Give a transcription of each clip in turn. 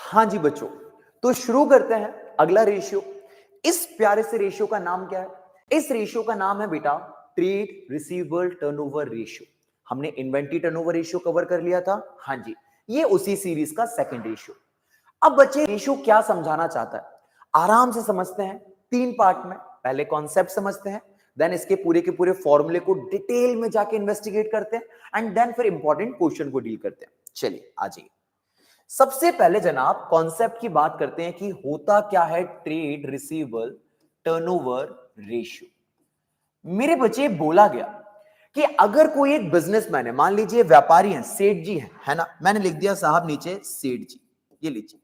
हाँ जी बच्चों, तो शुरू करते हैं अगला रेशियो। इस प्यारे से रेशियो का नाम क्या है? इस रेशियो का नाम है बेटा ट्रेड रिसीवेबल टर्नओवर रेशियो। हमने इन्वेंटरी टर्नओवर रेशियो कवर कर लिया था। हाँ जी, ये उसी सीरीज का सेकंड रेशियो। अब बच्चे रेशियो क्या समझाना चाहता है, आराम से समझते हैं। तीन पार्ट में, पहले कॉन्सेप्ट समझते हैं, देन इसके पूरे के पूरे फॉर्मूले को डिटेल में जाके इन्वेस्टिगेट करते हैं, एंड देन फिर इंपॉर्टेंट क्वेश्चन को डील करते हैं। चलिए आ जाइए। सबसे पहले जनाब कॉन्सेप्ट की बात करते हैं कि होता क्या है ट्रेड रिसीवेबल टर्नओवर रेशियो। मेरे बच्चे बोला गया कि अगर कोई एक बिजनेसमैन है, मान लीजिए व्यापारी है, सेठ जी है ना, मैंने लिख दिया साहब नीचे सेठ जी, ये लीजिए।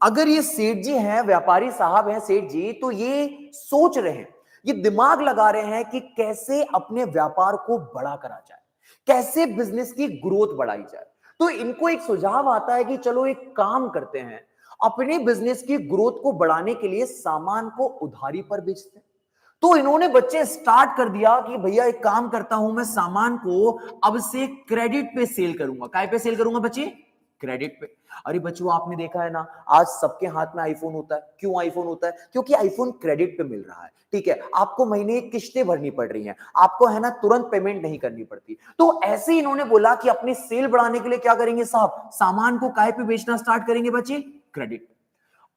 अगर ये सेठ जी हैं, व्यापारी साहब हैं सेठ जी, तो ये सोच रहे हैं, ये दिमाग लगा रहे हैं कि कैसे अपने व्यापार को बड़ा करा जाए, कैसे बिजनेस की ग्रोथ बढ़ाई जाए। तो इनको एक सुझाव आता है कि चलो एक काम करते हैं, अपने बिजनेस की ग्रोथ को बढ़ाने के लिए सामान को उधारी पर बेचते हैं। तो इन्होंने बच्चे स्टार्ट कर दिया कि भैया एक काम करता हूं, मैं सामान को अब से क्रेडिट पे सेल करूंगा। काय पे सेल करूंगा बच्चे? क्रेडिट पे। अरे बच्चों आपने देखा है ना, आज सबके हाथ में आईफोन होता है। क्यों आईफोन होता है? क्योंकि आईफोन क्रेडिट पे मिल रहा है। ठीक है, आपको महीने की किस्तें भरनी पड़ रही हैं, आपको है ना तुरंत पेमेंट नहीं करनी पड़ती। तो ऐसे ही इन्होंने बोला कि अपनी सेल बढ़ाने के लिए क्या करेंगे साहब, सामान को काय पे बेचना स्टार्ट करेंगे बच्चे? क्रेडिट।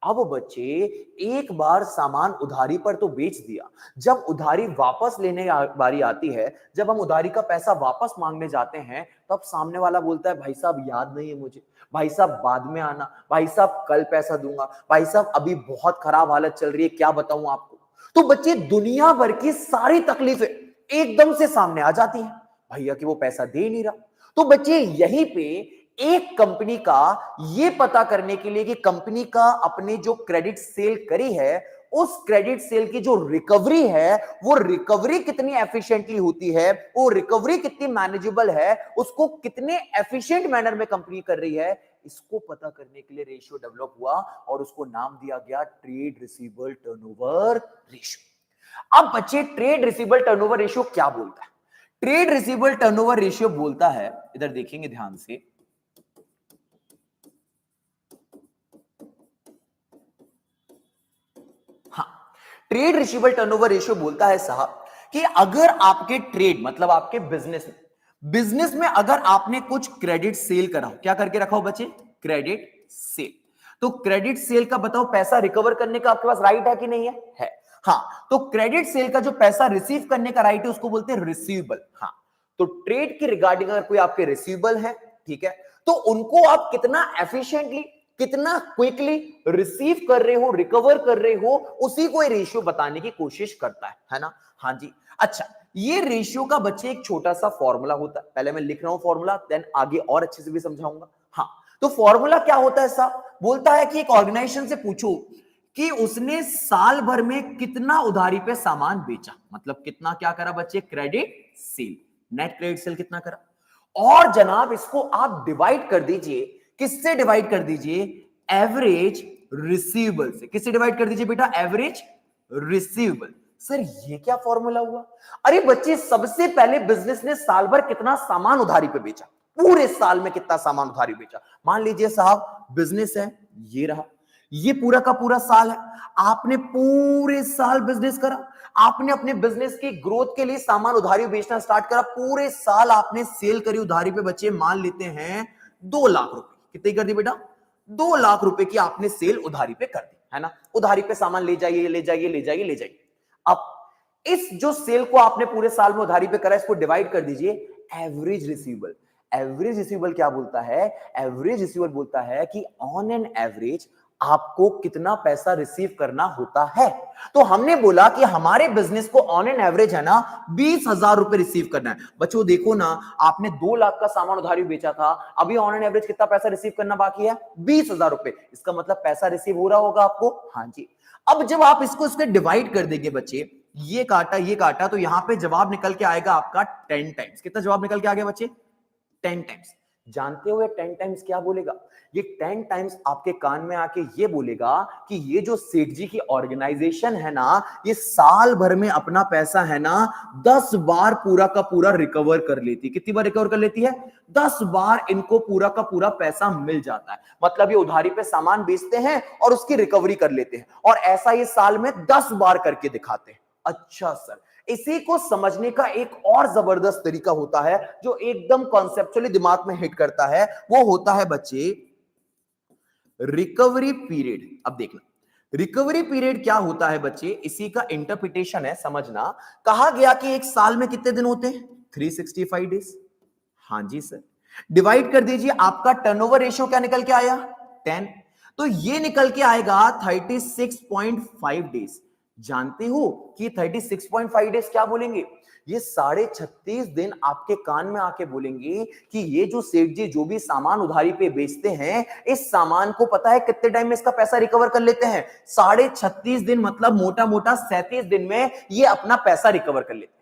अब बच्चे एक बार सामान उधारी पर तो बेच दिया, जब उधारी वापस लेने बारी आती है, जब हम उधारी का पैसा वापस मांगने जाते हैं, तब सामने वाला बोलता है भाई साहब याद नहीं है मुझे, भाई साहब बाद में आना, भाई साहब कल पैसा दूंगा, भाई साहब अभी बहुत खराब हालत चल रही है, क्या बताऊं आपको। तो बच्चे दुनिया भर की सारी तकलीफें एकदम से सामने आ जाती हैं, भैया कि वो पैसा दे नहीं रहा। तो बच्चे यहीं पे एक कंपनी का ये पता करने के लिए कि कंपनी का अपने जो क्रेडिट सेल करी है, उस क्रेडिट सेल की जो रिकवरी है, वो रिकवरी कितनी एफिशिएंटली होती है, वो रिकवरी कितनी मैनेजेबल है, उसको कितने एफिशिएंट मैनर में कंपनी कर रही है, इसको पता करने के लिए रेशियो डेवलप हुआ और उसको नाम दिया गया ट्रेड रिसीवेबल टर्नओवर रेशियो। अब बच्चे ट्रेड रिसीवेबल टर्नओवर रेशियो क्या बोलता है? ट्रेड रिसीवेबल टर्नओवर रेशियो बोलता है, इधर देखेंगे ध्यान से, हाँ, ट्रेड रिसीवेबल टर्नओवर रेशियो बोलता है साहब कि अगर आपके ट्रेड मतलब आपके बिजनेस में अगर आपने कुछ क्रेडिट सेल करा हो, क्या करके रखा हो बच्चे? Credit sale. तो क्रेडिट सेल का बताओ पैसा रिकवर करने का आपके पास राइट है कि नहीं है? है। हाँ, तो क्रेडिट सेल का जो पैसा रिसीव करने का राइट है उसको बोलते हैं रिसीवेबल। हाँ, तो ट्रेड की रिगार्डिंग अगर कोई आपके रिसीवेबल है, ठीक है, तो उनको आप कितना एफिशिएंटली, कितना क्विकली रिसीव कर रहे हो, रिकवर कर रहे हो, उसी को ये रेशियो बताने की कोशिश करता है ना। हाँ जी। अच्छा, ये रेशियो का बच्चे एक छोटा सा फॉर्मूला होता है, पहले मैं लिख रहा हूं फॉर्मूला, देन आगे और अच्छे से भी समझाऊंगा। हाँ, तो फॉर्मूला क्या होता है साहब? बोलता है कि एक ऑर्गेनाइजेशन से पूछो कि उसने साल भर में कितना उधारी पे सामान बेचा, मतलब कितना क्या करा बच्चे? Credit sale. Net credit sale कितना करा, और जनाब इसको आप डिवाइड कर दीजिए, किससे डिवाइड कर दीजिए? एवरेज रिसीवेबल से। किससे डिवाइड कर दीजिए बेटा? Average receivable. सर ये क्या फॉर्मूला हुआ? अरे बच्चे सबसे पहले बिजनेस ने साल भर कितना सामान उधारी पे बेचा, पूरे साल में कितना सामान उधारी बेचा। मान लीजिए साहब बिजनेस है, ये रहा, ये पूरा का पूरा साल है, आपने पूरे साल बिजनेस करा, आपने अपने बिजनेस की ग्रोथ के लिए सामान उधारी बेचना स्टार्ट करा, पूरे साल आपने सेल करी उधारी पे बच्चे, मान लेते हैं 2 लाख रुपए। कितनी कर दी बेटा? 2 लाख रुपए की आपने सेल उधारी पे कर दी, है ना। उधारी पे सामान ले जाइए ले जाइए ले जाइए ले जाइए। अब इस जो सेल को आपने पूरे साल में उधारी पे करा, इसको डिवाइड कर दीजिए एवरेज रिसीवेबल। एवरेज रिसीवेबल क्या बोलता है? एवरेज रिसीवेबल बोलता है कि ऑन एन एवरेज आपको कितना पैसा रिसीव करना होता है। तो हमने बोला कि हमारे बिजनेस को ऑन एन एवरेज है ना 20,000 रुपए रिसीव करना है। बच्चों देखो ना, आपने 2 लाख का सामान उधारी बेचा था, अभी ऑन एन एवरेज कितना पैसा रिसीव करना बाकी है? 20,000 रुपए। इसका मतलब पैसा रिसीव हो रहा होगा आपको। हाँ जी। अब जब आप इसको इसके डिवाइड कर देंगे बच्चे, ये काटा, तो यहां पे जवाब निकल के आएगा आपका 10 टाइम्स। कितना जवाब निकल के आ गया बच्चे? 10 टाइम्स। जानते हो ये 10 टाइम्स क्या बोलेगा? ये 10 टाइम्स आपके कान में आके ये बोलेगा कि ये जो सेठ जी की ऑर्गेनाइजेशन है ना, ये साल भर में अपना पैसा है ना 10 बार पूरा का पूरा रिकवर कर लेती है। कितनी बार रिकवर कर लेती है? 10 बार इनको पूरा का पूरा पैसा मिल जाता है। मतलब ये उधारी पे सामान बेचते हैं और उसकी रिकवरी कर लेते हैं, और ऐसा ये साल में 10 बार करके दिखाते हैं। अच्छा सर, इसी को समझने का एक और जबरदस्त तरीका होता है जो एकदम कॉन्सेप्चुअली दिमाग में हिट करता है, वो होता है बच्चे रिकवरी पीरियड। अब देखना रिकवरी पीरियड क्या होता है बच्चे, इसी का इंटरप्रिटेशन है, समझना। कहा गया कि एक साल में कितने दिन होते हैं? 365 डेज। हाँ जी सर। डिवाइड कर दीजिए, आपका टर्नओवर रेशियो क्या निकल के आया? 10। तो ये निकल के आएगा 36.5 डेज। जानते हो कि 36.5 डेज क्या बोलेंगे? ये 36.5 दिन आपके कान में आके बोलेंगे कि ये जो सेठ जी जो भी सामान उधारी पे बेचते हैं, इस सामान को पता है कितने टाइम में इसका पैसा रिकवर कर लेते हैं? 36.5 दिन, मतलब मोटा मोटा 37 दिन में ये अपना पैसा रिकवर कर लेते हैं।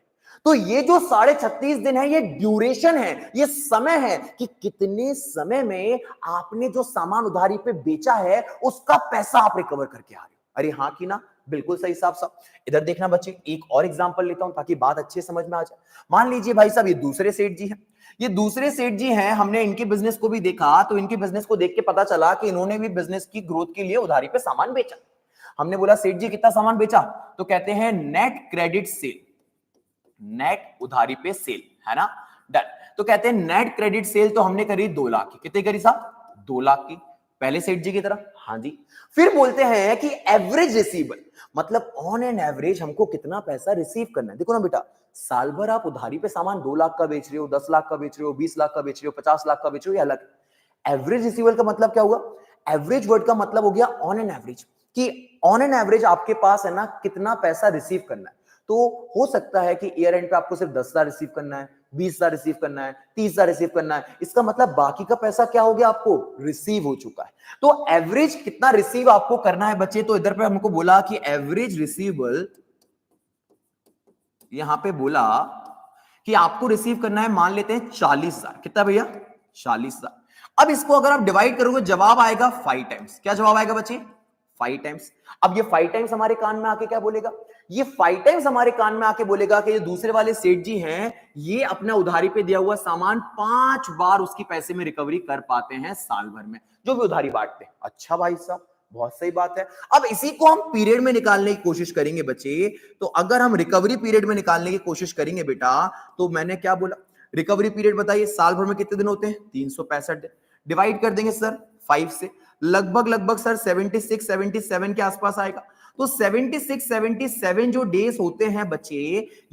तो ये जो 36.5 दिन है, ये ड्यूरेशन है, ये समय है कि कितने समय में आपने जो सामान उधारी पे बेचा है उसका पैसा आप रिकवर करके आ रहे हो। अरे हाँ कि ना? बिल्कुल सही साहब। इधर देखना बच्चे, एक और एग्जांपल लेता हूं ताकि बात अच्छे समझ में आ जाए। मान लीजिए भाई साहब, ये दूसरे सेठ जी हैं, ये दूसरे सेठ जी हैं, हमने इनके बिजनेस को भी देखा, तो इनके बिजनेस को देख के पता चला कि इन्होंने भी बिजनेस की ग्रोथ के लिए उधारी पे सामान बेचा। हमने बोला सेठ जी कितना सामान बेचा? तो कहते हैं नेट क्रेडिट सेल, नेट उधारी पे सेल, है ना? डन। तो कहते हैं नेट क्रेडिट सेल तो हमने करी 2 लाख की। कितने करी साहब? 2 लाख की। पहले सेठ जी की तरह, हाँ जी। फिर बोलते हैं कि एवरेज रिसीवेबल, मतलब ऑन एन एवरेज हमको कितना पैसा रिसीव करना है। देखो ना बेटा, साल भर आप उधारी पे सामान 2 लाख का बेच रहे हो, 10 लाख का बेच रहे हो, 20 लाख का बेच रहे हो, 50 लाख का बेच रहे हो, ये अलग। एवरेज रिसीवेबल का मतलब क्या हुआ? एवरेज वर्ड का मतलब हो गया ऑन एन एवरेज, कि ऑन एन एवरेज आपके पास है ना कितना पैसा रिसीव करना है। तो हो सकता है कि ईयर एंड पे आपको सिर्फ 10,000 रिसीव करना है, 20,000 रिसीव करना है, 30,000 रिसीव करना है। इसका मतलब बाकी का पैसा क्या हो गया? आपको रिसीव हो चुका है। तो एवरेज कितना रिसीव आपको करना है बच्चे? तो इधर पे हमको बोला कि एवरेज रिसीवेबल, यहां पे बोला कि आपको रिसीव करना है, मान लेते हैं 40,000। कितना भैया? 40,000। अब इसको अगर आप डिवाइड करोगे, जवाब आएगा 5 टाइम्स। क्या जवाब आएगा बच्चे? 5 टाइम्स। अब ये 5 टाइम्स हमारे कान में आके क्या बोलेगा? ये 5 टाइम्स हमारे कान में आके बोलेगा कि ये दूसरे वाले सेठ जी हैं, ये अपना उधारी पे दिया हुआ सामान 5 बार उसकी पैसे में रिकवरी कर पाते हैं साल भर में, जो भी उधारी बांटते हैं। अच्छा भाई साहब, बहुत सही बात है। अब इसी को हम पीरियड में निकालने की कोशिश करेंगे बच्चे। तो अगर हम रिकवरी पीरियड में निकालने की कोशिश करेंगे बेटा, तो मैंने क्या बोला? रिकवरी पीरियड बताइए, साल भर में कितने दिन होते हैं? 365 दिन। डिवाइड कर देंगे सर 5 से, लगभग लगभग सर 76 77 के आसपास आएगा। तो 76 77 जो डेज होते हैं बच्चे,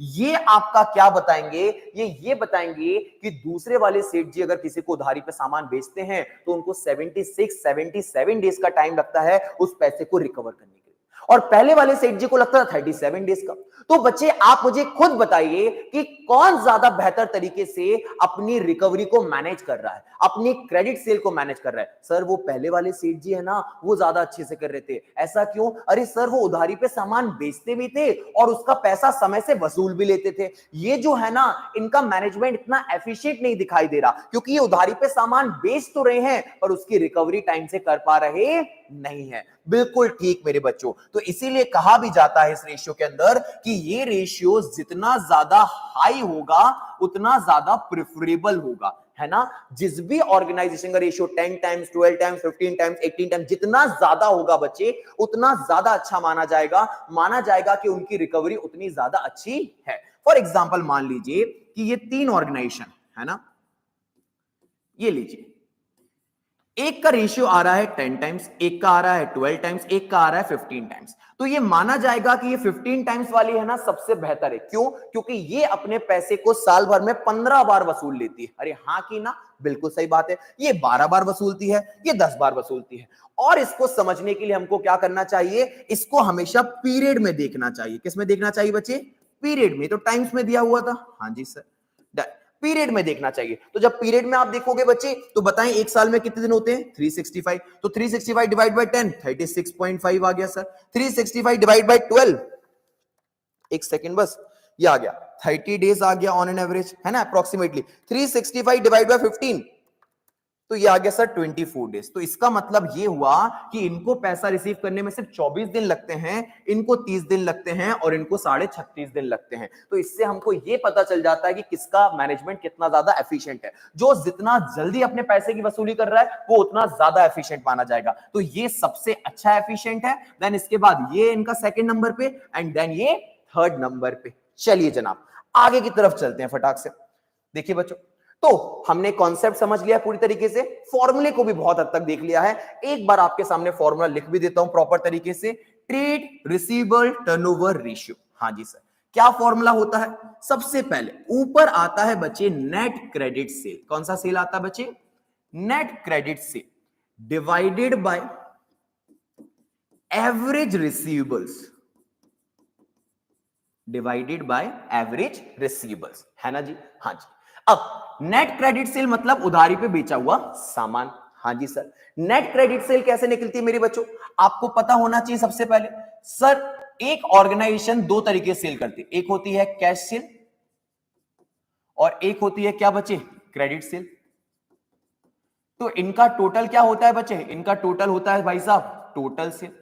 ये आपका क्या बताएंगे? ये बताएंगे कि दूसरे वाले सेठ जी अगर किसी को उधारी पे सामान बेचते हैं तो उनको 76 77 डेज का टाइम लगता है उस पैसे को रिकवर करने के लिए, और पहले वाले सेठ जी को लगता था 37 डेज का। तो बच्चे आप मुझे खुद बताइए कि कौन ज्यादा बेहतर तरीके से अपनी रिकवरी को मैनेज कर रहा है, अपनी क्रेडिट सेल को मैनेज कर रहा है? सर वो पहले वाले सेठ जी है ना, वो ज्यादा अच्छे से कर रहे थे। ऐसा क्यों? अरे सर वो उधारी पे सामान बेचते भी थे और उसका पैसा समय से वसूल भी लेते थे। ये जो है ना, इनका मैनेजमेंट इतना एफिशिएंट नहीं दिखाई दे रहा, क्योंकि ये उधारी पे सामान बेच तो रहे हैं पर उसकी रिकवरी टाइम से कर पा रहे नहीं है। बिल्कुल ठीक मेरे बच्चों। तो इसीलिए कहा भी जाता है इस रेशियो के अंदर कि ये रेशियो जितना ज्यादा हाई होगा उतना ज्यादा प्रेफरेबल होगा, है ना? जिस भी ऑर्गेनाइजेशन का ratio 10 times 12 times 15 times 18 times जितना ज्यादा होगा बच्चे, उतना ज्यादा अच्छा माना जाएगा कि उनकी रिकवरी उतनी ज्यादा अच्छी है। फॉर एग्जाम्पल मान लीजिए कि ये 3 ऑर्गेनाइजेशन है ना, ये लीजिए, एक का रेशियो आ रहा है 10 टाइम्स, एक का आ रहा है 12 टाइम्स, एक का आ रहा है 15 टाइम्स। तो ये माना जाएगा कि ये 15 टाइम्स वाली है ना सबसे बेहतर है। क्यों? क्योंकि ये अपने पैसे को साल भर में 15 बार वसूल लेती है। अरे हाँ कि ना? बिल्कुल सही बात है। ये 12 बार वसूलती है, ये 10 बार वसूलती है। और इसको समझने के लिए हमको क्या करना चाहिए? इसको हमेशा पीरियड में देखना चाहिए। किस में देखना चाहिए बच्चे? पीरियड में। तो टाइम्स में दिया हुआ था, हाँ जी सर, पीरियड में देखना चाहिए। तो जब पीरियड में आप देखोगे बच्चे, तो बताएं एक साल में कितने दिन होते हैं? 365। तो 365 डिवाइड बाय 10 36.5 आ गया सर। 365 डिवाइड बाय 12, एक सेकंड बस, ये आ गया 30 डेज आ गया ऑन एन एवरेज, है ना, अप्रोक्सीमेटली। 365 डिवाइड बाय 15 तो ये आ गया सर 24 डेज। तो इसका मतलब ये हुआ कि इनको पैसा रिसीव करने में सिर्फ 24 दिन लगते हैं, इनको 30 दिन लगते हैं और इनको 36.5 दिन लगते हैं। तो इससे हमको ये पता चल जाता है कि किसका मैनेजमेंट कितना ज्यादा एफिशिएंट है। जो जितना जल्दी अपने पैसे की वसूली कर रहा है वो उतना ज्यादा एफिशिएंट माना जाएगा। तो ये सबसे अच्छा एफिशिएंट है। देन इसके बाद ये इनका सेकंड नंबर पे एंड देन ये थर्ड नंबर पे। चलिए जनाब आगे की तरफ चलते हैं फटाक से। देखिए बच्चों, तो हमने कॉन्सेप्ट समझ लिया पूरी तरीके से, फॉर्मूले को भी बहुत हद तक देख लिया है। एक बार आपके सामने फॉर्मूला लिख भी देता हूं प्रॉपर तरीके से, ट्रेड रिसीवेबल टर्नओवर रेशियो। हाँ जी सर, क्या फॉर्मूला होता है? सबसे पहले ऊपर आता है बच्चे नेट क्रेडिट सेल। कौन सा सेल आता है बच्चे? Net credit sale divided by average receivables, divided by average receivables, है ना जी? हाँ जी। अब नेट क्रेडिट सेल मतलब उधारी पे बेचा हुआ सामान। हाँ जी सर। नेट क्रेडिट सेल कैसे निकलती है मेरे बच्चों? आपको पता होना चाहिए सबसे पहले। सर एक ऑर्गेनाइजेशन दो तरीके से सेल करती है, एक होती है कैश सेल और एक होती है क्या बच्चे? Credit sale. तो इनका टोटल क्या होता है बच्चे? इनका टोटल होता है भाई साहब टोटल सेल।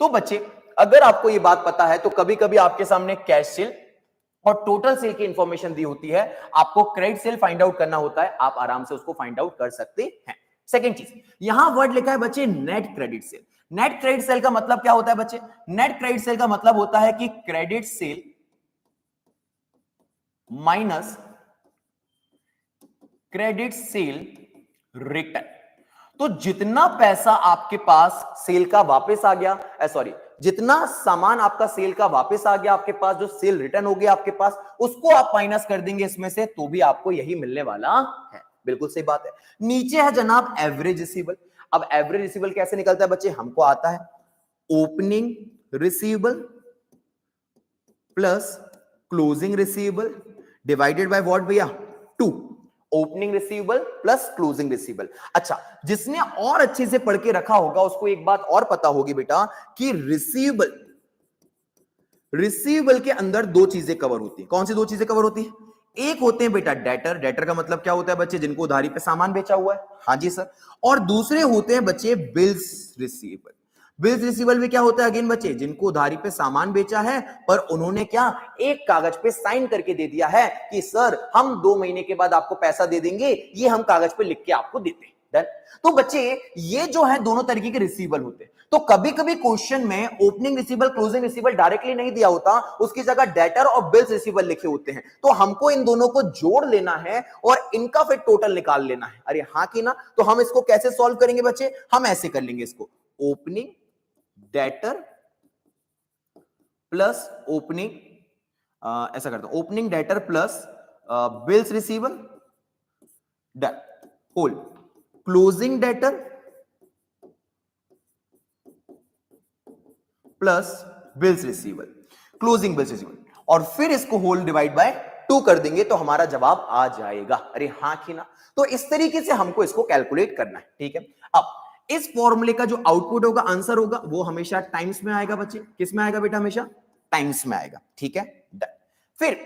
तो बच्चे अगर आपको ये बात पता है तो कभी कभी आपके सामने कैश सेल और टोटल सेल की इंफॉर्मेशन दी होती है, आपको क्रेडिट सेल फाइंड आउट करना होता है, आप आराम से उसको फाइंड आउट कर सकते हैं। सेकंड चीज, यहां वर्ड लिखा है बच्चे net credit sale. Net credit sale का मतलब क्या होता है बच्चे? नेट क्रेडिट सेल का मतलब होता है कि credit sale minus credit sale return. तो जितना पैसा आपके पास सेल का वापस आ गया, सॉरी, जितना सामान आपका सेल का वापस आ गया आपके पास, जो सेल रिटर्न हो गया आपके पास, उसको आप माइनस कर देंगे इसमें से, तो भी आपको यही मिलने वाला है। बिल्कुल सही बात है। नीचे है जनाब एवरेज रिसीवेबल। अब एवरेज रिसीवेबल कैसे निकलता है बच्चे? हमको आता है opening receivable plus closing receivable divided by what भैया? 2। Opening receivable plus closing receivable. अच्छा, जिसने और अच्छे से पढ़ के रखा होगा उसको एक बात और पता होगी बेटा कि रिसीवेबल के अंदर दो चीजें कवर होती है। कौन सी दो चीजें कवर होती है? एक होते हैं बेटा डेटर। डेटर का मतलब क्या होता है बच्चे? जिनको उधारी पे सामान बेचा हुआ है। हाँ जी सर। और दूसरे होते हैं बच्चे बिल्स रिसीवेबल। बिल्स रिसीवेबल में क्या होता है अगेन बच्चे? जिनको उधारी पे सामान बेचा है पर उन्होंने क्या एक कागज पे साइन करके दे दिया है कि सर हम 2 महीने के बाद आपको पैसा दे देंगे, ये हम कागज पे लिख के आपको देते हैं। तो बच्चे ये जो है दोनों तरीके के रिसीवेबल होते हैं। तो कभी कभी क्वेश्चन में opening receivable closing receivable directly नहीं दिया होता, उसकी जगह डेटर और बिल्स रिसीवेबल लिखे होते हैं। तो हमको इन दोनों को जोड़ लेना है और इनका फिर टोटल निकाल लेना है। अरे हाँ कि ना? तो हम इसको कैसे सॉल्व करेंगे बच्चे? हम ऐसे कर लेंगे इसको, ओपनिंग डेटर प्लस ओपनिंग, ऐसा करता हूं, opening debtor plus bills receivable done whole closing debtor plus bills receivable, closing bills receivable, और फिर इसको होल डिवाइड बाय 2 कर देंगे तो हमारा जवाब आ जाएगा। अरे हाँ कि ना? तो इस तरीके से हमको इसको कैलकुलेट करना है। ठीक है, अब इस फॉर्मूले का जो आउटपुट होगा, आंसर होगा, वो हमेशा टाइम्स में आएगा बच्चे। किस में आएगा बेटा? हमेशा टाइम्स में आएगा। ठीक है, डन। फिर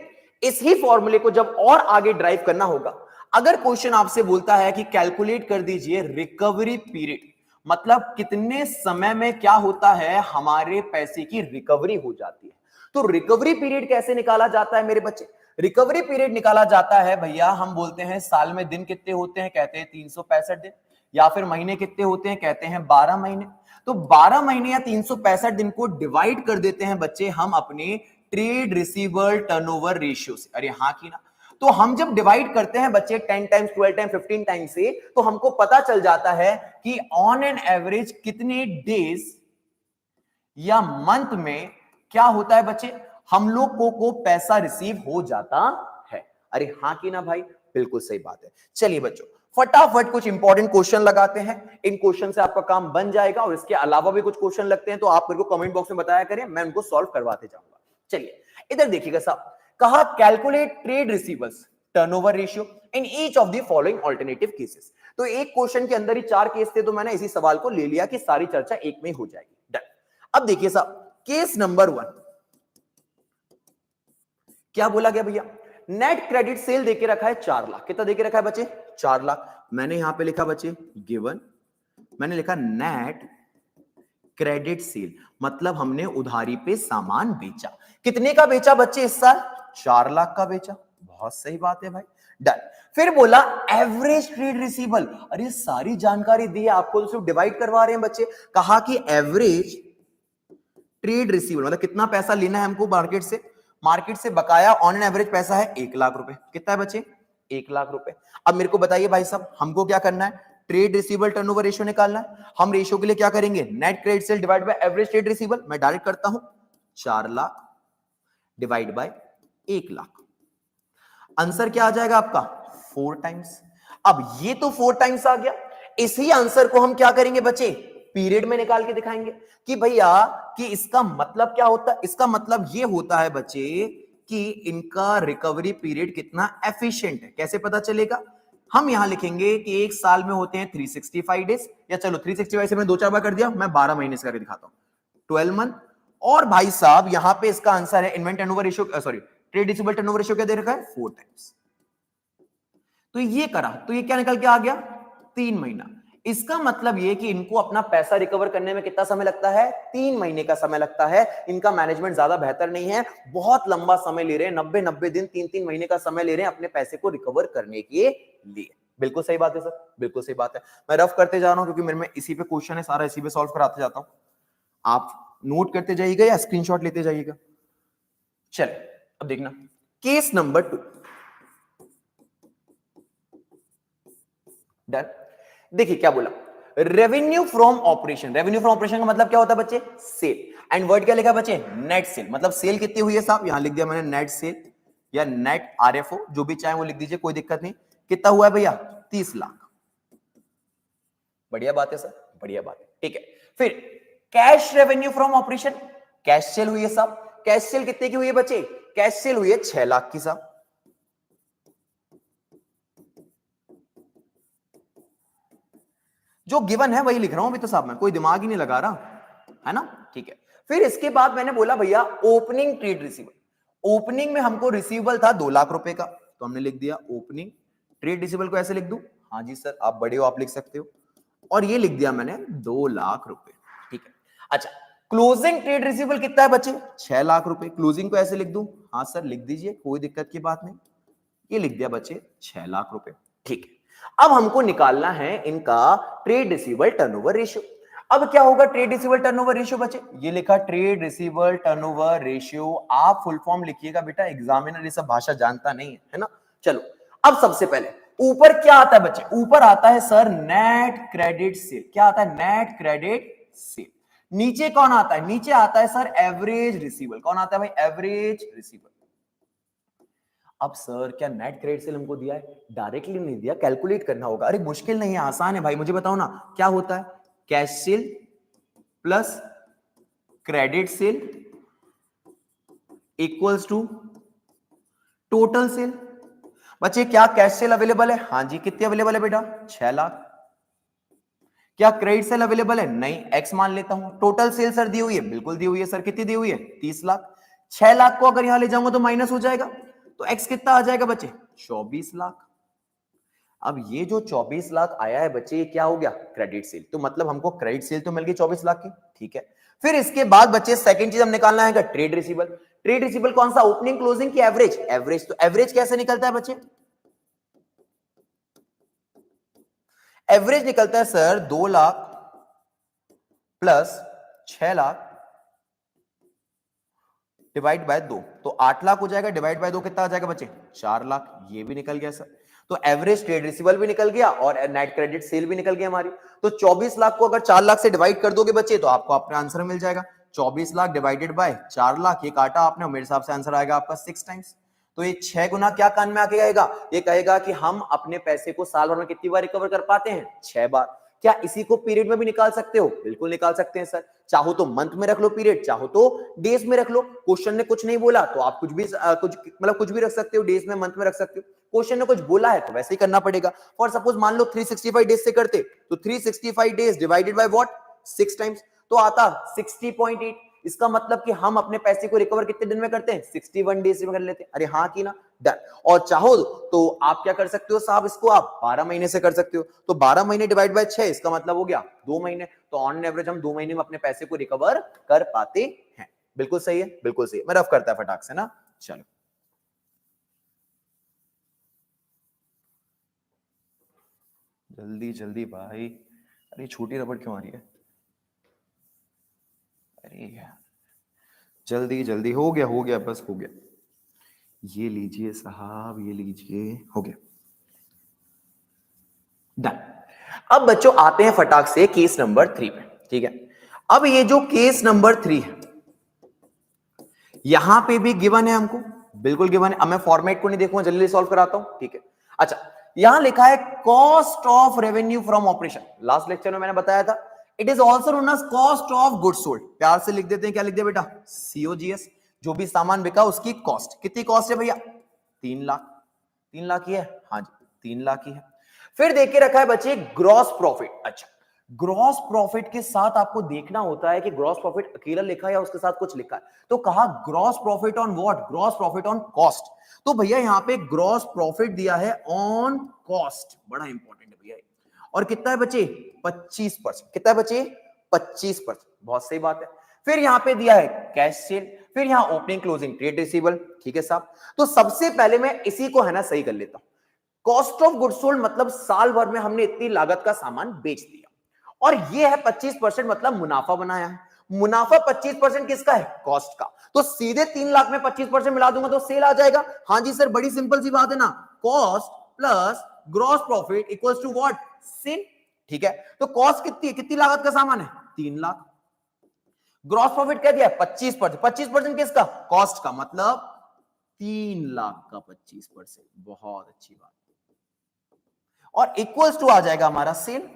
इस ही फॉर्मूले को जब और आगे ड्राइव करना होगा, अगर क्वेश्चन आपसे बोलता है कि कैलकुलेट कर दीजिए रिकवरी पीरियड, मतलब कितने समय में क्या होता है हमारे पैसे की रिकवरी हो जाती है, तो रिकवरी पीरियड कैसे निकाला जाता है मेरे बच्चे? रिकवरी पीरियड निकाला जाता है भैया, हम बोलते हैं साल में दिन कितने होते हैं, कहते हैं 365 दिन, या फिर महीने कितने होते हैं, कहते हैं 12 महीने। तो 12 महीने या 365 दिन को डिवाइड कर देते हैं बच्चे हम अपने ट्रेड रिसीवेबल टर्नओवर रेशियो से। अरे हाँ कि ना? तो हम जब डिवाइड करते हैं बच्चे 10 टाइम्स 12 टाइम्स 15 टाइम्स से, तो हमको पता चल जाता है कि ऑन एन एवरेज कितने डेज या मंथ में क्या होता है बच्चे, हम लोग को पैसा रिसीव हो जाता है। अरे हाँ कि ना भाई? बिल्कुल सही बात है। चलिए बच्चों फटाफट कुछ इंपॉर्टेंट क्वेश्चन लगाते हैं, इन क्वेश्चन से आपका काम बन जाएगा, और इसके अलावा भी कुछ क्वेश्चन लगते हैं तो आप मेरे को कमेंट बॉक्स में बताया करें, मैं उनको सॉल्व करवाते जाऊंगा। चलिए इधर देखिएगा साहब, कहा calculate trade receivables turnover ratio in each of the following alternative cases. तो एक क्वेश्चन के अंदर ही 4 केस थे, तो मैंने इसी सवाल को ले लिया कि सारी चर्चा एक में हो जाएगी। डन। अब देखिए साहब, केस नंबर 1 क्या बोला गया भैया? नेट क्रेडिट सेल देके रखा है 4 लाख। कितना देके रखा है बच्चे? 4 लाख। मैंने यहां पे लिखा बच्चे गिवन, मैंने लिखा नेट क्रेडिट सेल, मतलब हमने उधारी पे सामान बेचा। कितने का बेचा बच्चे इस साल? 4 लाख का बेचा। बहुत सही बात है भाई, डन। फिर बोला एवरेज ट्रेड रिसीवेबल। अरे सारी जानकारी दी है आपको, तो सिर्फ डिवाइड करवा रहे हैं बच्चे। कहा कि एवरेज ट्रेड रिसीवेबल मतलब कितना पैसा लेना है हमको मार्केट से। मार्केट से बकाया ऑन एन एवरेज पैसा है 1 लाख रुपए। कितना है बच्चे? 1 लाख रुपए। अब मेरे को बताइए भाई साहब, हमको क्या करना है? ट्रेड रिसीवेबल टर्नओवर रेशियो निकालना है। हम रेशियो के लिए क्या करेंगे? Net credit sale divide by average trade receivable. मैं डायरेक्ट करता हूं, 4 lakh divide by 1 lakh. Answer क्या आ जाएगा आपका? 4 टाइम्स। अब ये तो 4 टाइम्स आ गया। इसी आंसर को हम क्या करेंगे बच्चे? पीरियड में निकाल के दिखाएंगे कि भैया कि इसका मतलब क्या होता है। इसका मतलब ये होता है बच्चे कि इनका रिकवरी पीरियड कितना एफिशिएंट है। कैसे पता चलेगा? हम यहां लिखेंगे कि एक साल में होते हैं 365 डेज, या चलो 365 से मैंने 2-4 बार कर दिया, मैं 12 महीने से करके दिखाता हूं, 12 मंथ। और भाई साहब यहां पे इसका आंसर है invent turnover ratio, sorry trade receivable turnover ratio क्या दे रखा है? 4 टाइम्स। तो ये करा तो ये क्या निकल के आ गया? 3 महीना। इसका मतलब ये कि इनको अपना पैसा रिकवर करने में कितना समय लगता है? 3 महीने का समय लगता है। इनका मैनेजमेंट ज्यादा बेहतर नहीं है, बहुत लंबा समय ले रहे हैं, 90-90 दिन 3-3 महीने का समय ले रहे हैं अपने पैसे को रिकवर करने के लिए। बिल्कुल सही बात है सर, बिल्कुल सही बात है। मैं रफ करते जा रहा हूं क्योंकि मेरे में इसी पे क्वेश्चन है, सारा इसी पे सॉल्व कराते जाता हूं। आप नोट करते जाइएगा या स्क्रीनशॉट लेते जाइएगा। चलिए अब देखना केस नंबर 2। डन। देखिए क्या बोला, revenue from operation. Revenue from operation का मतलब क्या होता है बच्चे? सेल। एंड वर्ड क्या लिखा बच्चे? Net cell. मतलब सेल कितनी हुई है साहब? यहां लिख दिया मैंने नेट सेल या नेट आरएफओ, जो भी चाहे वो लिख दीजिए, कोई दिक्कत नहीं। कितना हुआ है भैया? 30 लाख। बढ़िया बात है सर, बढ़िया बात है, ठीक है। फिर cash revenue from operation, cash cell हुई है साहब। कैश सेल कितने की हुई है बच्चे? कैश सेल हुई है 6 लाख की साहब। जो गिवन है वही लिख रहा हूं अभी तो साहब, मैं कोई दिमाग ही नहीं लगा रहा, है ना, ठीक है। फिर इसके बाद मैंने बोला भैया ओपनिंग ट्रेड रिसीवेबल। ओपनिंग में हमको रिसीवेबल था 2 लाख रुपए का, तो हमने लिख दिया ओपनिंग ट्रेड रिसीवेबल को ऐसे लिख दूं? हाँ जी सर, आप बड़े हो, आप लिख सकते हो। और ये लिख दिया मैंने 2 लाख रुपए, ठीक है। अच्छा, क्लोजिंग ट्रेड रिसीवेबल कितना है बच्चे? 6 लाख रुपए। क्लोजिंग को ऐसे लिख दूं? हाँ सर लिख दीजिए, कोई दिक्कत की बात नहीं। ये लिख दिया बच्चे 6 लाख रुपए, ठीक है। अब हमको निकालना है इनका ट्रेड रिसीवेबल टर्नओवर रेशियो। अब क्या होगा ट्रेड रिसीवेबल टर्नओवर रेशियो बच्चे? ये लिखा ट्रेड रिसीवेबल टर्नओवर रेशियो। आप फुल फॉर्म लिखिएगा बेटा, एग्जामिनर ये सब भाषा जानता नहीं है ना। चलो अब सबसे पहले ऊपर क्या आता है बच्चे? ऊपर आता है सर नेट क्रेडिट सेल। क्या आता है? Net credit sale. नीचे कौन आता है? नीचे आता है सर एवरेज रिसीवेबल। कौन आता है भाई? Average receivable. अब सर क्या नेट क्रेडिट सेल हमको दिया है? डायरेक्टली नहीं दिया, कैलकुलेट करना होगा। अरे मुश्किल नहीं है, आसान है भाई, मुझे बताओ ना क्या होता है? Cash sale plus credit sale equals to total sale. बच्चे क्या कैश सेल अवेलेबल है? हाँ जी। कितनी अवेलेबल है बेटा? 6 लाख। क्या क्रेडिट सेल अवेलेबल है? नहीं, एक्स मान लेता हूं। टोटल सेल सर दी हुई है? बिल्कुल दी हुई है सर। कितनी दी हुई है? 30 लाख। 6 लाख को अगर यहां ले जाऊंगा तो माइनस हो जाएगा, तो एक्स कितना आ जाएगा बच्चे? 24 लाख। अब ये जो 24 लाख आया है बच्चे, ये क्या हो गया? Credit sale. तो मतलब हमको क्रेडिट सेल तो मिल गई 24 लाख की, ठीक है। फिर इसके बाद बच्चे सेकंड चीज हम निकालना है ट्रेड रिसीवेबल। ट्रेड रिसीवेबल कौन सा? ओपनिंग क्लोजिंग की एवरेज? एवरेज। तो एवरेज कैसे निकलता है बच्चे? एवरेज निकलता है sir 2 lakh plus 6 lakh divide by 2, तो 8 लाख हो जाएगा। डिवाइड बाय 2 कितना आ जाएगा बच्चे? 4 लाख। ये भी निकल गया सर। तो एवरेज ट्रेड रिसीवेबल भी निकल गया और नेट क्रेडिट सेल भी निकल गया हमारी। तो 24 लाख को अगर 4 लाख से डिवाइड कर दोगे बच्चे, तो आपको अपना आंसर मिल जाएगा 24 लाख डिवाइडेड बाय 4 लाख। ये काटा आपने, मेरे हिसाब से आंसर आएगा आपका 6 टाइम्स। तो ये 6 गुना क्या कान में आके आएगा? ये कहेगा कि हम अपने पैसे को साल भर में कितनी बार रिकवर कर पाते हैं? 6 बार। क्या इसी को पीरियड में भी निकाल सकते हो? बिल्कुल निकाल सकते हैं सर। चाहो तो मंथ में रख लो पीरियड, चाहो तो डेज में रख लो। क्वेश्चन ने कुछ नहीं बोला तो आप कुछ भी कुछ भी रख सकते हो, डेज में मंथ में रख सकते हो। क्वेश्चन ने कुछ बोला है तो वैसे ही करना पड़ेगा। फॉर सपोज मान लो 365 डेज से करते, तो 365 days divided by what? 6 times, तो आता 60.8। इसका मतलब कि हम अपने पैसे को रिकवर कितने दिन में करते हैं? 61 डेज में कर लेते हैं। अरे हाँ की ना, डन। और चाहो तो आप क्या कर सकते हो साहब, इसको आप 12 महीने से कर सकते हो। तो 12 महीने डिवाइड बाय 6, इसका मतलब हो गया 2 महीने। तो ऑन एवरेज हम 2 महीने में अपने पैसे को रिकवर कर पाते हैं। बिल्कुल सही है, बिल्कुल सही है। मैं रफ करता है फटाक से ना, चलो जल्दी जल्दी भाई। अरे छोटी रबड़ क्यों आ रही है, अरे यार जल्दी जल्दी, हो गया हो गया, बस हो गया। ये लीजिए साहब, ये लीजिए, हो गया, डन। अब बच्चों आते हैं फटाक से केस नंबर 3 पे, ठीक है। अब ये जो केस नंबर 3 है, यहां पे भी गिवन है हमको, बिल्कुल गिवन है। अब मैं फॉर्मेट को नहीं देखूंगा, जल्दी सॉल्व कराता हूं, ठीक है। अच्छा, यहां लिखा है cost of revenue from operation. Last lecture में मैंने बताया था, it is also known as cost of goods sold. प्यार से लिख देते हैं, क्या लिख दिया बेटा, सीओजीएस। जो भी सामान बिका उसकी कॉस्ट। कितनी कॉस्ट है भैया, 3 लाख। 3 लाख ही है, हाँ जी 3 लाख ही है। फिर देख के रखा है बच्चे ग्रॉस प्रॉफिट। अच्छा, ग्रॉस प्रॉफिट के साथ आपको देखना होता है कि ग्रॉस प्रॉफिट अकेला लिखा है या उसके साथ कुछ लिखा है। तो कहा gross profit on what, gross profit on cost. तो भैया यहां पे ग्रॉस प्रॉफिट दिया है ऑन कॉस्ट, बड़ा इंपॉर्टेंट है भैया। और कितना है बच्चे, 25%। कितना है बच्चे, 25%। बहुत सही बात है। फिर यहां पे दिया है कैश सेल, फिर यहां ओपनिंग क्लोजिंग ट्रेड रिसीवेबल, ठीक है साहब। तो सबसे पहले मैं इसी को है ना सही कर लेता हूं। कॉस्ट ऑफ गुड्स सोल्ड मतलब साल भर में हमने इतनी लागत का सामान बेच दिया, और ये है 25%, मतलब मुनाफा बनाया है। मुनाफा 25% किसका है, कॉस्ट का। तो सीधे 3 लाख में 25% मिला दूंगा तो सेल आ जाएगा। हाँ जी सर, बड़ी सिंपल सी बात है ना, cost plus gross profit equals to what, sale. ठीक है, तो कॉस्ट कितनी है, कितनी लागत का सामान है, 3 लाख। ग्रॉस प्रॉफिट क्या दिया है, 25%। 25% किसका, कॉस्ट का, मतलब 3 लाख का 25%। बहुत अच्छी बात। और इक्वल्स टू आ जाएगा हमारा सेल।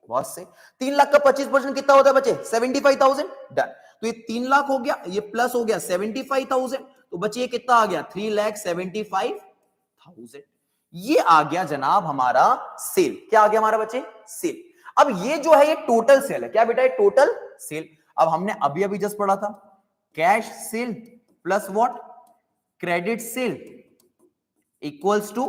बहुत से, 3 लाख का 25% कितना होता है बच्चे, 75,000। डन। तो ये 3 लाख हो गया, ये प्लस हो गया 75,000, तो बच्चे ये कितना आ गया, 3,75,000। ये आ गया जनाब हमारा सेल। क्या आ गया हमारा बच्चे, सेल। अब ये जो है ये टोटल सेल है। क्या बेटा, ये टोटल सेल। अब हमने अभी अभी जस्ट पढ़ा था, cash sale plus what, credit sale equals to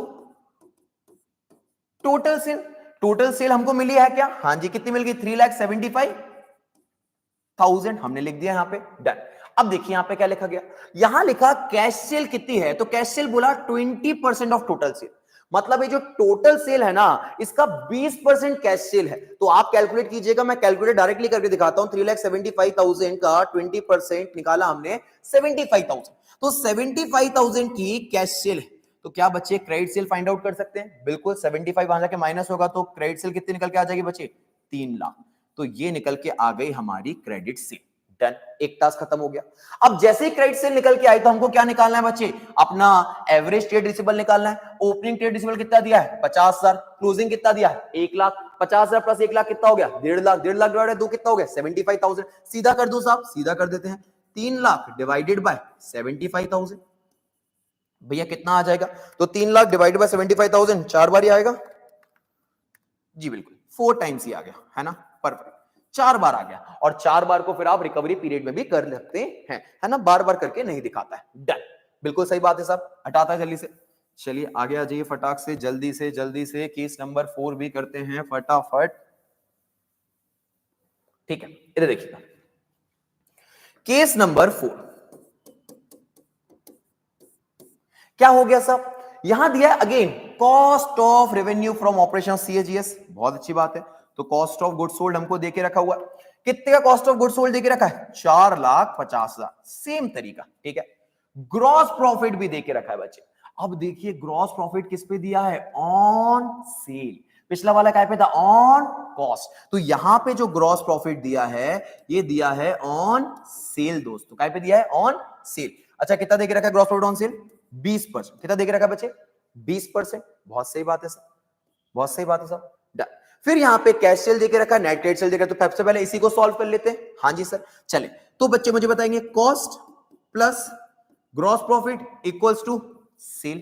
total sale. Total sale हमको मिली है क्या, हाँ जी, कितनी मिल गई, 3,75,000 हमने लिख दिया यहां पे, डन। अब देखिए यहां पे क्या लिखा गया, यहां लिखा कैश सेल कितनी है, तो कैश सेल बोला 20% ऑफ टोटल सेल। मतलब ये जो टोटल सेल है ना, इसका 20% कैश सेल है। तो आप कैलकुलेट कीजिएगा, मैं कैलकुलेट डायरेक्टली करके दिखाता हूं। 3,75,000 का 20% निकाला हमने 75,000, तो 75,000 की कैश सेल है। तो क्या बच्चे क्रेडिट सेल फाइंड आउट कर सकते हैं, बिल्कुल। 75 वहां जाके माइनस होगा तो क्रेडिट सेल कितनी निकल के आ जाएगी बच्चे, 3 लाख। तो ये निकल के आ गई हमारी क्रेडिट सेल। डन, एक टास्क खत्म हो गया। अब जैसे ही क्रेडिट सेल निकल के आई तो हमको क्या निकालना है बच्चे, अपना एवरेज ट्रेड रिसीवेबल निकालना है। ओपनिंग ट्रेड रिसीवेबल कितना दिया है, 50,000। क्लोजिंग कितना दिया है, 1 लाख। 50,000 प्लस 1 लाख कितना हो गया, 1.5 लाख। 1.5 लाख डिवाइडेड 2 कितना हो गया, 75,000। सीधा कर दो साहब, सीधा कर देते हैं। 3 लाख डिवाइडेड बाय 75,000, भैया कितना आ जाएगा, तो 3 लाख डिवाइडेड बाय 75,000 4 बार ही आएगा जी, बिल्कुल 4 टाइम्स ही आ गया, है ना, परफेक्ट। 4 बार आ गया, और 4 बार को फिर आप रिकवरी पीरियड में भी कर सकते हैं, है ना, बार बार करके नहीं दिखाता है। डन, बिल्कुल सही बात है साहब, हटाता है जल्दी से। चलिए आगे आ जाइए फटाक से, जल्दी से जल्दी से। केस नंबर 4 भी करते हैं फटाफट, ठीक है। इधर देखिएगा, केस नंबर 4 क्या हो गया साहब, यहां दिया again cost of revenue from operation, CAGS. बहुत अच्छी बात है। तो कॉस्ट ऑफ गुड्स सोल्ड हमको देके रखा हुआ, कितने का कॉस्ट ऑफ गुड्स सोल्ड देके रखा है, 4,50,000। सेम तरीका, ठीक है। ग्रॉस प्रॉफिट भी देके रखा है बच्चे। अब देखिए ग्रॉस प्रॉफिट किस पे दिया है, ऑन सेल। पिछला वाला काय पे था, ऑन कॉस्ट। तो यहां पे जो ग्रॉस प्रॉफिट दिया है, ये दिया है ऑन सेल दोस्तों। काय पे दिया है, ऑन सेल। अच्छा, कितना देके रखा है ग्रॉस प्रॉफिट ऑन सेल, 20%। कितना देके रखा है बच्चे, 20%। बहुत सही बात है सर, बहुत सही बात है सर, डन। फिर यहां पे कैश सेल देके रखा है, नेट क्रेडिट सेल देके रखा है। तो सबसे पहले इसी को सॉल्व कर लेते हैं। हाँ जी सर, चले। तो बच्चे मुझे बताएंगे cost plus gross profit equals to sale.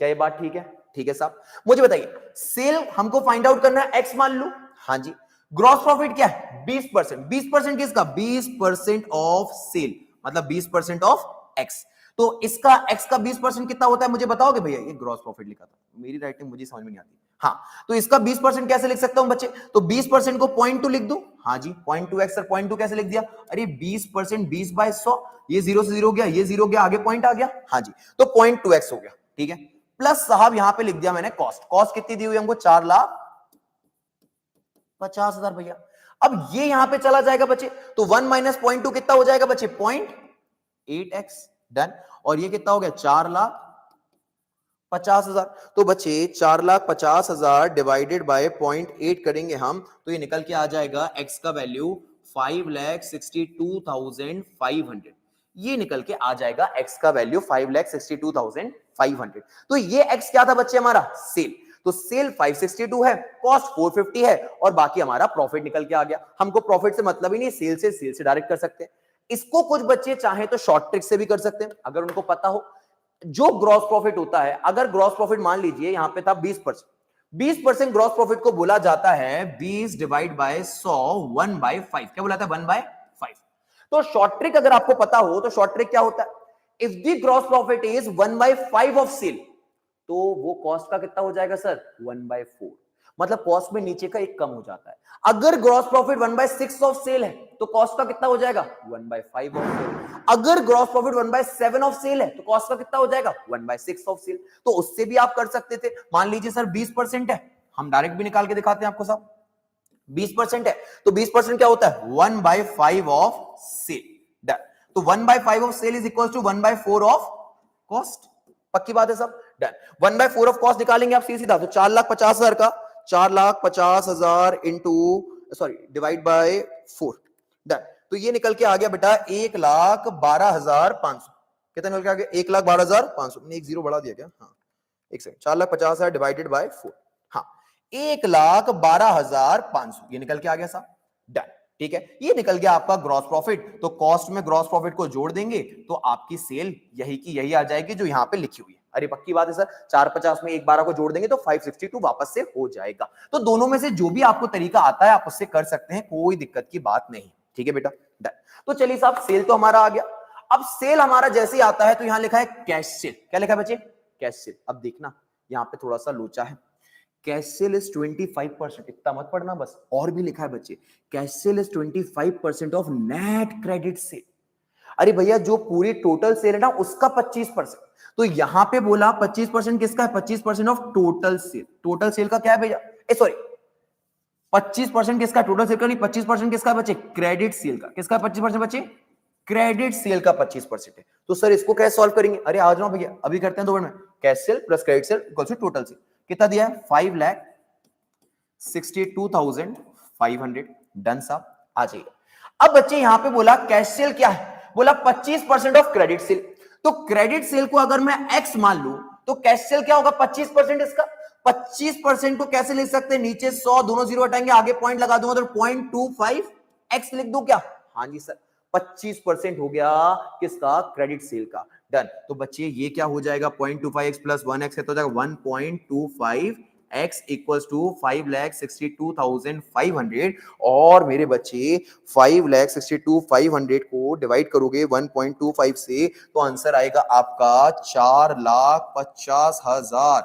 क्या ये बात ठीक है, ठीक है साहब। मुझे बताइए, सेल हमको फाइंड आउट करना है, एक्स मान लो, हाँ जी। ग्रॉस प्रॉफिट क्या है, 20%। 20% किसका, 20% ऑफ सेल, मतलब 20% ऑफ एक्स। तो इसका x का 20% कितना होता है मुझे बताओगे भैया? ये ग्रॉस प्रॉफिट लिखा था, मेरी राइटिंग मुझे समझ में नहीं आती। हाँ, तो इसका 20% कैसे लिख सकता हूं बच्चे? तो 20% को 0.2 लिख दूं। हाँ जी, 0.2x सर 0.2 कैसे लिख दिया? अरे 20% 20/100, ये 0 से 0 गया, ये 0 गया, आगे पॉइंट आ गया। हाँ जी, तो 0.2x हो गया, ठीक है। प्लस साहब यहां पे लिख दिया मैंने कॉस्ट कितनी दी हुई हमको? 4,50,000 भैया। अब ये यहां पे चला जाएगा बच्चे, तो 1 माइनस 0.2 कितना हो जाएगा बच्चे? 0.8x। डन। और ये कितना हो गया? 4,50,000। तो बच्चे 4,50,000 डिवाइडेड बाय 0.8 करेंगे हम, तो ये निकल के आ जाएगा x का वैल्यू 5,62,500। ये निकल के आ जाएगा x का वैल्यू 5,62,500। तो ये x क्या था बच्चे? हमारा सेल। तो सेल 562 है, कॉस्ट 450 है, और बाकी हमारा प्रॉफिट निकल के आ गया। हमको प्रॉफिट से मतलब ही नहीं, सेल से डायरेक्ट कर सकते हैं। इसको कुछ बच्चे चाहे तो शॉर्ट ट्रिक से भी कर सकते हैं, अगर उनको पता हो। जो ग्रॉस प्रॉफिट होता है, अगर ग्रॉस प्रॉफिट मान लीजिए यहां पे था 20%, 20% ग्रॉस प्रॉफिट को बोला जाता है 20 डिवाइड बाय 100 1/5। क्या बोला था? 1/5। तो शॉर्ट ट्रिक अगर आपको पता हो तो शॉर्ट ट्रिक क्या होता है? If the gross profit is 1/5 of sale, तो वो कॉस्ट का कितना हो जाएगा सर? 1/4। मतलब कॉस्ट में नीचे का एक कम हो जाता है। अगर ग्रॉस प्रॉफिट 1/6 ऑफ सेल है तो कॉस्ट का कितना हो जाएगा? 1/5 ऑफ सेल। अगर ग्रॉस प्रॉफिट 1/7 ऑफ सेल है तो कॉस्ट का कितना हो जाएगा? 1/6 ऑफ सेल। तो उससे भी आप कर सकते थे। मान लीजिए सर 20% है, हम डायरेक्ट भी निकाल के दिखाते हैं आपको साहब। 20% है तो 20% क्या होता है? 1/5 ऑफ सेल। तो 1/5 of sale is equal to 1/4 of cost. पक्की बात है सब? डन। 1/4 ऑफ कॉस्ट निकालेंगे आप सीधा, तो 4,50,000 का 4,50,000 into sorry divide by 4। Done. तो ये निकल के आ गया बेटा 1,12,500। कितना निकल के आ गया? 1,12,500। मैंने एक जीरो बढ़ा दिया क्या? हाँ, एक सेकंड। 4,50,000 divided by 4। हाँ, 1,12,500 ये निकल के आ गया साहब। डन। ठीक है, ये निकल गया आपका ग्रॉस प्रॉफिट। तो कॉस्ट में ग्रॉस प्रॉफिट को जोड़ देंगे तो आपकी सेल यही की यही आ जाएगी जो यहां पे लिखी हुई है। अरे पक्की बात है सर, 450 में 112 को जोड़ देंगे तो 562 वापस से हो जाएगा। तो दोनों में से जो भी आपको तरीका आता है आप उससे कर सकते हैं, कोई दिक्कत की बात नहीं। ठीक है बेटा, डन। तो चलिए साहब, सेल तो हमारा आ गया। अब सेल हमारा जैसे ही आता है तो यहां लिखा है कैश सेल। क्या लिखा है बच्चे? Cash cell. अब देखना यहां पे थोड़ा सा लोचा है। Cash cell is 25%। इतना मत पढ़ना बस, और भी लिखा है बच्चे, cash cell is 25% of net credit sale. अरे भैया, जो पूरी टोटल सेल है ना उसका 25%। तो यहां पे बोला 25% किसका है? 25% of total sale. Total cell का क्या है भैया? सॉरी, 25% किसका? टोटल सेल का नहीं, 25% किसका बच्चे? क्रेडिट सेल का। किसका 25% बच्चे? क्रेडिट सेल का 25% है। तो सर इसको कैसे सॉल्व करेंगे? अरे आ जाओ भैया, अभी करते हैं 2 मिनट में। Cash sale plus credit sale equals to total sale. कितना दिया है? 5,62,500। डन साहब, आ जाइए। अब बच्चे यहां पे बोला कैश सेल क्या है? बोला 25% ऑफ क्रेडिट सेल। तो क्रेडिट सेल को अगर मैं एक्स मान लूं तो कैश सेल क्या होगा? 25% इसका। 25% को कैसे लिख सकते हैं? नीचे 100, दोनों जीरो हटाएंगे, आगे पॉइंट लगा दूंगा तो 0.25 एक्स लिख दूं क्या? हाँ जी सर, 25% हो गया किसका? क्रेडिट सेल का। डन। तो बच्चे ये क्या हो जाएगा? 0.25x प्लस 1x है तो हो जाएगा 1.25 x इक्वल्स टू 5,62,500। और मेरे बच्चे 5,62,500 को डिवाइड करोगे 1.25 से तो आंसर आएगा आपका 4,50,000।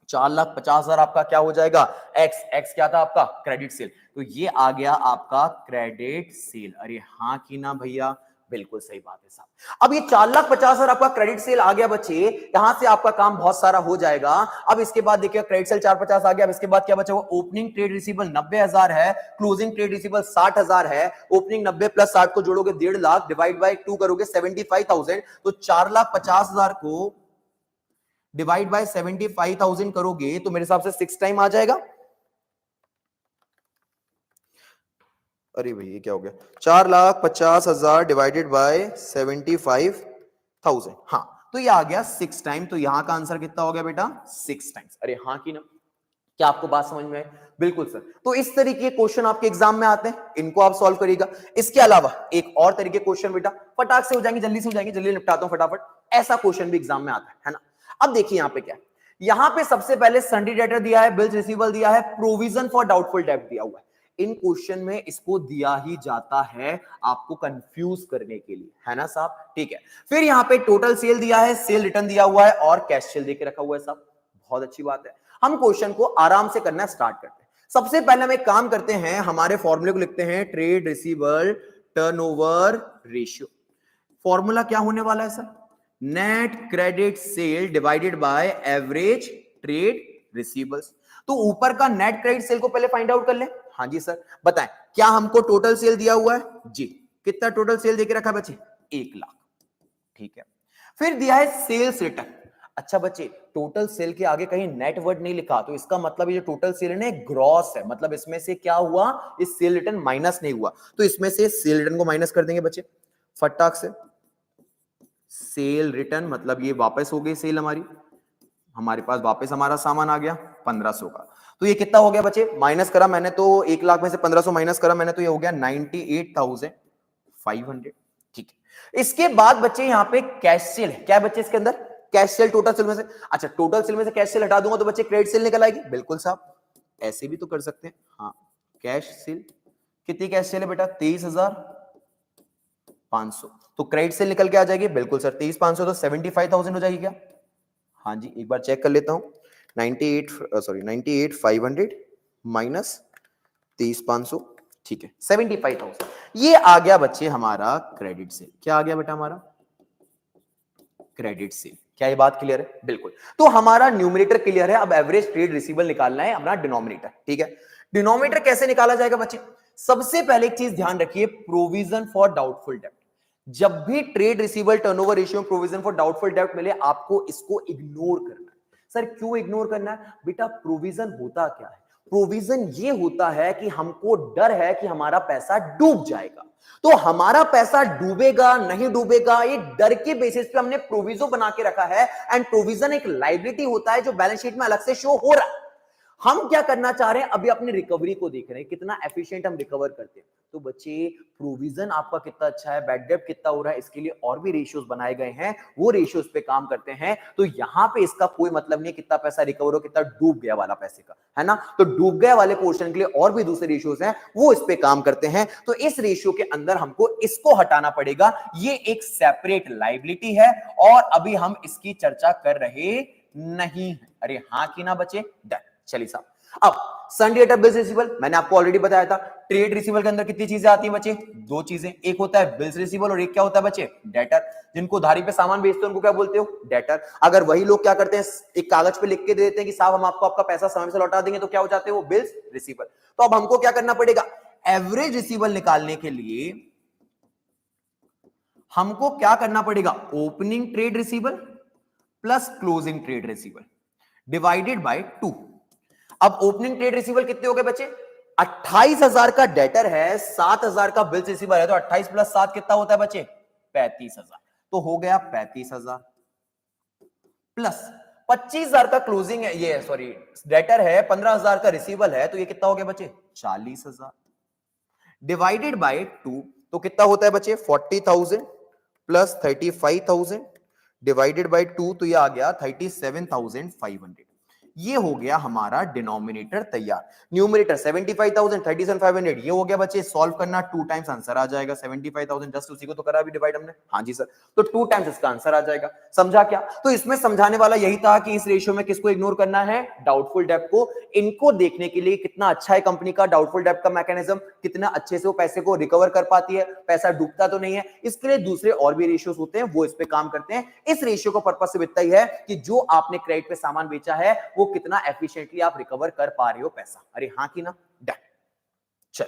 4,50,000 आपका क्या हो जाएगा? एक्स क्या था आपका? Credit sale. तो ये आ गया आपका क्रेडिट सेल। अरे हाँ कि ना भैया? बिल्कुल सही बात है साहब। अब ये 4,50,000 आपका क्रेडिट सेल आ गया बच्चे, यहां से आपका काम बहुत सारा हो जाएगा। अब इसके बाद देखिए क्रेडिट सेल 450 आ गया। अब इसके बाद क्या बचा? वो ओपनिंग ट्रेड रिसीवेबल 90,000 है, क्लोजिंग ट्रेड रिसीवेबल 60,000 है। ओपनिंग 90 प्लस 60 को जोड़ोगे 1.5 लाख, डिवाइड बाय 2 करोगे 75,000। तो 4,50,000 को डिवाइड बाय 75,000 करोगे तो मेरे हिसाब से 6 टाइम आ जाएगा। अरे भाई ये क्या हो गया? 4,50,000 डिवाइडेड बाय 75,000। हाँ, तो ये आ गया 6 टाइम। तो यहां का आंसर कितना हो गया बेटा? 6 टाइम्स। अरे हाँ कि ना? क्या आपको बात समझ में आई? बिल्कुल सर। तो इस तरीके के क्वेश्चन आपके एग्जाम में आते हैं, इनको आप सॉल्व करिएगा। इसके अलावा एक और तरीके क्वेश्चन बेटा फटाक से हो जाएंगे, जल्दी से हो जाएंगे, जल्दी निपटाता हूं फटाफट। ऐसा क्वेश्चन भी एग्जाम में आता है ना? अब देखिए यहां पे क्या है। यहां पे सबसे पहले सन्डी डेटर दिया है, बिल्स रिसीवेबल दिया है, प्रोविजन फॉर डाउटफुल डेब्ट दिया हुआ है। इन क्वेश्चन में इसको दिया ही जाता है आपको कंफ्यूज करने के लिए, है ना साहब? ठीक है, फिर यहाँ पे टोटल सेल दिया है, सेल रिटर्न दिया हुआ है और कैश सेल देके रखा हुआ है साहब। बहुत अच्छी बात है, हम क्वेश्चन को आराम से करना स्टार्ट करते हैं। सबसे पहले हम एक काम करते हैं, हमारे फॉर्मूले को लिखते हैं, trade receivable turnover ratio. Formula क्या होने वाला है sir? Net credit sale divided by average trade receivables. तो ऊपर का नेट क्रेडिट सेल को पहले फाइंड आउट कर ले। हाँ जी सर, बताएं क्या हमको टोटल सेल दिया हुआ है? जी, कितना टोटल सेल देके रखा बच्चे? 1 लाख। ठीक है, फिर दिया है सेल्स रिटर्न। अच्छा बच्चे, टोटल सेल के आगे कहीं नेट वर्ड नहीं लिखा, तो इसका मतलब ये जो टोटल सेल है ग्रॉस है, मतलब इसमें से क्या हुआ, इस सेल रिटर्न माइनस नहीं हुआ, तो इसमें से सेल रिटर्न को माइनस कर देंगे बच्चे फटाक से। सेल रिटर्न मतलब ये वापस हो गई सेल हमारे पास वापस हमारा सामान आ गया 1500 का। तो ये कितना हो गया बच्चे? माइनस करा मैंने तो 1 लाख में से 1500 माइनस करा मैंने तो ये हो गया 98,500। ठीक है, इसके बाद बच्चे यहाँ पे कैश सेल है। क्या है बच्चे इसके अंदर? कैश सेल टोटल सेल में से। अच्छा, टोटल सेल में से कैश सेल हटा दूंगा तो बच्चे क्रेडिट सेल निकल आएगी। बिल्कुल साहब, ऐसे भी तो कर सकते हैं। हाँ, कैश सेल कितनी कैश सेल है बेटा? 23,500। तो क्रेडिट सेल निकल के आ जाएगी। बिल्कुल सर, 23,500 तो 75,000 हो जाएगी क्या? हाँ जी, एक बार चेक कर लेता हूं। 98,500 माइनस 23,500, ठीक है 75,000। ये आ गया बच्चे हमारा क्रेडिट सेल। क्या आ गया बेटा हमारा? Credit sale. क्या ये बात क्लियर है? बिल्कुल। तो हमारा न्यूमरेटर क्लियर है, अब एवरेज ट्रेड रिसीवेबल निकालना है अपना डिनोमिनेटर। ठीक है, डिनोमिनेटर कैसे निकाला जाएगा बच्चे? सबसे पहले एक चीज ध्यान रखिए, प्रोविजन फॉर डाउटफुल डेब्ट। जब भी ट्रेड रिसीवेबल टर्नओवर रेशियो में प्रोविजन फॉर डाउटफुल डेब्ट मिले, आपको इसको इग्नोर करना है। सर क्यों इग्नोर करना है? बेटा प्रोविजन होता क्या है? प्रोविजन ये होता है कि हमको डर है कि हमारा पैसा डूब जाएगा, तो हमारा पैसा डूबेगा नहीं डूबेगा ये डर के बेसिस पे हमने प्रोविजन बना के रखा है। एंड प्रोविजन एक लायबिलिटी होता है जो बैलेंस शीट में अलग से शो हो रहा है। हम क्या करना चाह रहे हैं? अभी अपनी रिकवरी को देख रहे हैं, कितना एफिशिएंट हम रिकवर करते हैं। तो बच्चे प्रोविजन आपका कितना अच्छा है, बैड डेब्ट कितना हो रहा है, इसके लिए और भी रेशियोज बनाए गए हैं, वो रेशियोज पे काम करते हैं। तो यहां पे इसका कोई मतलब नहीं कितना पैसा रिकवर हो, कितना डूब गया वाला पैसे का, है ना? तो डूब गया वाले पोर्शन के लिए और भी दूसरे रेशियोज हैं, वो इस पे काम करते हैं। तो इस रेशियो के अंदर हमको इसको हटाना पड़ेगा। ये एक सेपरेट लायबिलिटी है और अभी हम इसकी चर्चा कर रहे नहीं। अरे हाँ कि ना बच्चे? डन। चलिए साहब, अब सन डेटर बिल्स रिसीवेबल मैंने आपको ऑलरेडी बताया था। ट्रेड रिसीवेबल के अंदर कितनी चीजें आती हैं बच्चे? 2 चीजें, एक होता है बिल्स रिसीवेबल और एक क्या होता है बच्चे? डेटर। जिनको उधारी पे सामान बेचते हैं उनको क्या बोलते हो? डेटर। अगर वही लोग क्या करते हैं, एक कागज पे लिख के दे देते हैं कि साहब हम आपको आपका पैसा समय से लौटा देंगे, तो क्या हो जाते हैं वो? Bills receivable. तो अब हमको क्या करना पड़ेगा? एवरेज रिसीवेबल निकालने के लिए हमको क्या करना पड़ेगा? Opening trade receivable plus closing trade receivable divided by 2। अब ओपनिंग ट्रेड रिसीवेबल कितने हो गए बच्चे? 28,000 का डेटर है, 7,000 का बिल्स रिसीवेबल है, तो 28 प्लस 7 कितना होता है बच्चे? 35,000। तो हो गया 35,000 प्लस 25,000 का क्लोजिंग है, ये सॉरी डेटर है, 15,000 का रिसीवेबल है, तो ये कितना हो गया बच्चे? 40,000 डिवाइडेड बाय 2। तो कितना होता है बच्चे? 40,000 प्लस 35,000 डिवाइडेड बाय 2, तो ये आ गया 37,500। ये हो गया हमारा डिनोमिनेटर तैयार। न्यूमरेटर 75,000 37,500 ये हो गया बच्चे। सॉल्व करना 2 टाइम्स आंसर आ जाएगा। 75,000 जस्ट उसी को तो करा अभी डिवाइड हमने। हाँ जी सर, तो 2 टाइम्स इसका आंसर आ जाएगा। समझा क्या? तो इसमें समझाने वाला यही था कि इस रेशियो में किसको इग्नोर करना है? डाउटफुल डेब्ट को। इनको देखने के लिए कितना अच्छा है कंपनी का डाउटफुल डेब्ट का मैकेनिज्म, कितना अच्छे से वो पैसे को रिकवर कर पाती है, पैसा डूबता तो नहीं है। इसके लिए दूसरे और भी रेशियोज होते हैं, वो इस पे काम करते हैं। इस रेशियो का पर्पस सिर्फ इतना ही है कि जो आपने क्रेडिट पे सामान बेचा है वो कितना एफिशिएंटली आप रिकवर कर पा रहे हो पैसा। अरे हाँ कि ना? डन। चल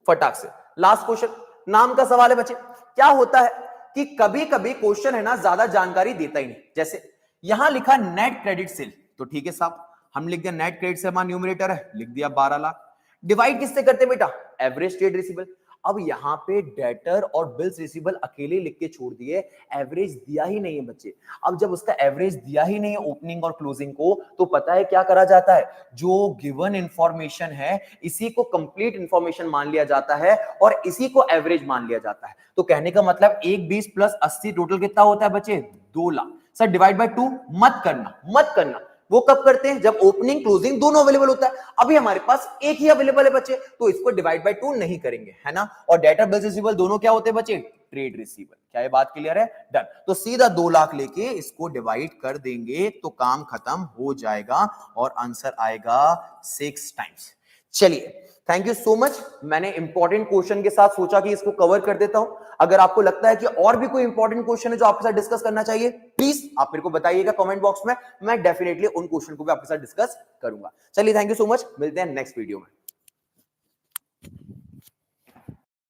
फटाक से लास्ट क्वेश्चन, नाम का सवाल है बच्चे। क्या होता है कि कभी कभी क्वेश्चन है ना ज्यादा जानकारी देता ही नहीं। जैसे यहां लिखा नेट क्रेडिट सेल, तो ठीक है साहब, हम लिख दिया नेट क्रेडिट सेल, हमारा न्यूमरेटर है, लिख दिया 12 लाख। डिवाइड किससे करते हैं बेटा? Average trade receivable. अब यहां पे डेटर और बिल्स रिसीवेबल अकेले लिख के छोड़ दिए, एवरेज दिया ही नहीं है बच्चे। अब जब उसका एवरेज दिया ही नहीं है ओपनिंग और क्लोजिंग को, तो पता है क्या करा जाता है? जो गिवन इंफॉर्मेशन है इसी को कंप्लीट इंफॉर्मेशन मान लिया जाता है और इसी को एवरेज मान लिया जाता है। तो कहने का मतलब 120 प्लस 80 टोटल कितना होता है बच्चे? 2 लाख। सर डिवाइड बाय 2 मत करना, मत करना। वो कब करते हैं? जब ओपनिंग क्लोजिंग दोनों अवेलेबल होता है। अभी हमारे पास एक ही अवेलेबल है बच्चे, तो इसको डिवाइड बाय 2 नहीं करेंगे, है ना। और डेटर बिल्स रिसीवेबल दोनों क्या होते हैं बच्चे? Trade receivable. क्या ये बात क्लियर है? डन। तो सीधा 2 लाख लेके इसको डिवाइड कर देंगे तो काम खत्म हो जाएगा और आंसर आएगा 6 टाइम्स। चलिए, थैंक यू सो मच। मैंने इंपॉर्टेंट क्वेश्चन के साथ सोचा कि इसको कवर कर देता हूं। अगर आपको लगता है कि और भी कोई इंपॉर्टेंट क्वेश्चन है जो आपके साथ डिस्कस करना चाहिए, प्लीज आप मेरे को बताइएगा कमेंट बॉक्स में। मैं डेफिनेटली उन क्वेश्चन को भी आपके साथ डिस्कस करूंगा। चलिए, थैंक यू सो मच। मिलते हैं नेक्स्ट वीडियो में।